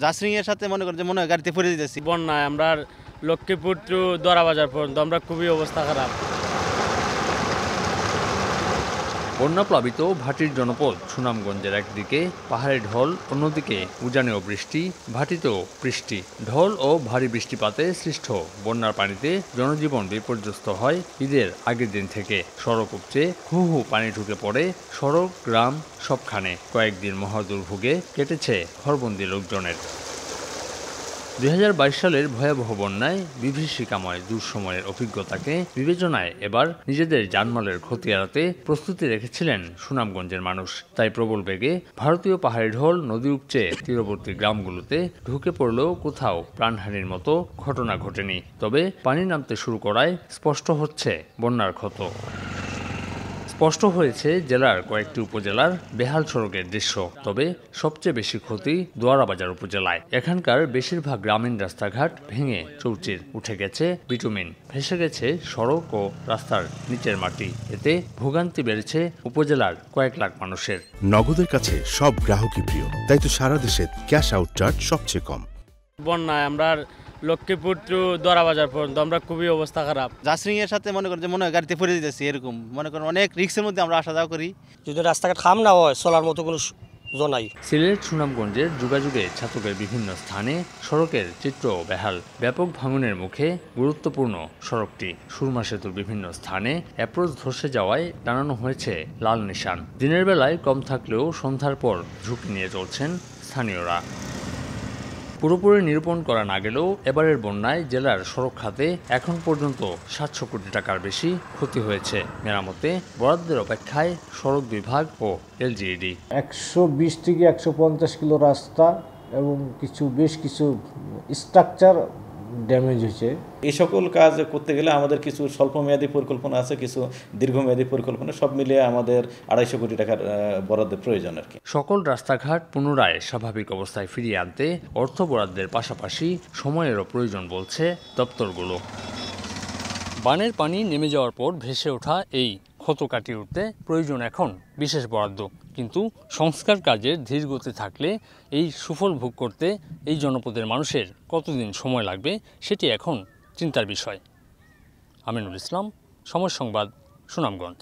জাসরিং এর সাথে মনে হয় গাড়িতে পড়ে যেতেছি। বন্যায় আমরা লক্ষ্মীপুর টু দরাবাজার পর্যন্ত আমরা খুবই অবস্থা খারাপ। বন্যাপ্লাবিত ভাটির জনপদ সুনামগঞ্জের একদিকে পাহাড়ে ঢল, অন্যদিকে উজানেও বৃষ্টি, ভাটিতেও বৃষ্টি। ঢল ও ভারী বৃষ্টিপাতে সৃষ্ট বন্যার পানিতে জনজীবন বিপর্যস্ত হয় ঈদের আগের দিন থেকে। সড়ক উপচে হু হু পানি ঢুকে পড়ে সড়ক, গ্রাম সবখানে। কয়েকদিন মহাদুর্ভোগে কেটেছে ঘরবন্দি লোকজনের। 2022 সালের ভয়াবহ বন্যায় বিভীষিকাময় দুঃসময়ের অভিজ্ঞতাকে বিবেচনায় এবার নিজেদের জানমালের ক্ষতি এড়াতে প্রস্তুতি রেখেছিলেন সুনামগঞ্জের মানুষ। তাই প্রবল বেগে ভারতীয় পাহাড়ি ঢল নদী উপচে তীরবর্তী গ্রামগুলোতে ঢুকে পড়লেও কোথাও প্রাণহানির মতো ঘটনা ঘটেনি। তবে পানি নামতে শুরু করায় স্পষ্ট হচ্ছে বন্যার ক্ষত। স্পষ্ট হয়েছে জেলার কয়েকটি উপজেলার বেহাল সড়কের দৃশ্য। তবে সবচেয়ে বেশি ক্ষতি দোয়ারাবাজার উপজেলায়। এখানকার বেশিরভাগ গ্রামীণ রাস্তাঘাট ভেঙে চৌচির, উঠে গেছে বিটুমিন, ভেসে গেছে সড়ক ও রাস্তার নিচের মাটি। এতে ভোগান্তি বেড়েছে উপজেলার কয়েক লাখ মানুষের। নগদের কাছে সব গ্রাহকই প্রিয়, তাই তো সারা দেশে ক্যাশ আউট চার্জ সবচেয়ে কম। বন্যায় আমরা লক্ষ্মীপুর টু দরাবাজার পর্যন্ত আমরা খুবই অবস্থা খারাপ। জাসরিং এর সাথে মনে হয় গাড়িতে পড়ে যেতেছি, এরকম অনেক রিস্কের মধ্যে আমরা আসা যাওয়া করি। যদি রাস্তাঘাট খাম না হয় চলার মতো কোনো জনাই। সিলেট সুনামগঞ্জের যোগাযোগে ছাতকের বিভিন্ন স্থানে সড়কের চিত্র বেহাল। ব্যাপক ভাঙনের মুখে গুরুত্বপূর্ণ সড়কটি। সুরমা সেতুর বিভিন্ন স্থানে অ্যাপ্রোচ ধসে যাওয়ায় টানানো হয়েছে লাল নিশান। দিনের বেলায় কম থাকলেও সন্ধ্যার পর ঝুঁকি নিয়ে চলছেন স্থানীয়রা। পুরোপুরি নিরূপণ করা না গেলেও এবারের বন্যায় জেলার সড়ক খাতে এখন পর্যন্ত 700 কোটি টাকার বেশি ক্ষতি হয়েছে। মেরামতে বরাদ্দের অপেক্ষায় সড়ক বিভাগ ও এলজিইডি। 120 থেকে 150 কিলো রাস্তা এবং বেশ কিছু স্ট্রাকচার ড্যামেজ হয়েছে। এই সকল কাজ করতে গেলে আমাদের কিছু স্বল্পমেয়াদী পরিকল্পনা আছে, কিছু দীর্ঘমেয়াদী পরিকল্পনা, সব মিলিয়ে আমাদের 250 কোটি টাকার বরাদ্দের প্রয়োজন আর কি। সকল রাস্তাঘাট পুনরায় স্বাভাবিক অবস্থায় ফিরিয়ে আনতে অর্থ বরাদ্দের পাশাপাশি সময়েরও প্রয়োজন বলছে দপ্তরগুলো। বানের পানি নেমে যাওয়ার পর ভেসে ওঠা এই ক্ষত কাটিয়ে উঠতে প্রয়োজন এখন বিশেষ বরাদ্দ। কিন্তু সংস্কার কাজের ধীর গতি থাকলে এই সুফল ভোগ করতে এই জনপদের মানুষের কতদিন সময় লাগবে সেটি এখন চিন্তার বিষয়। আমিনুল ইসলাম, সময় সংবাদ, সুনামগঞ্জ।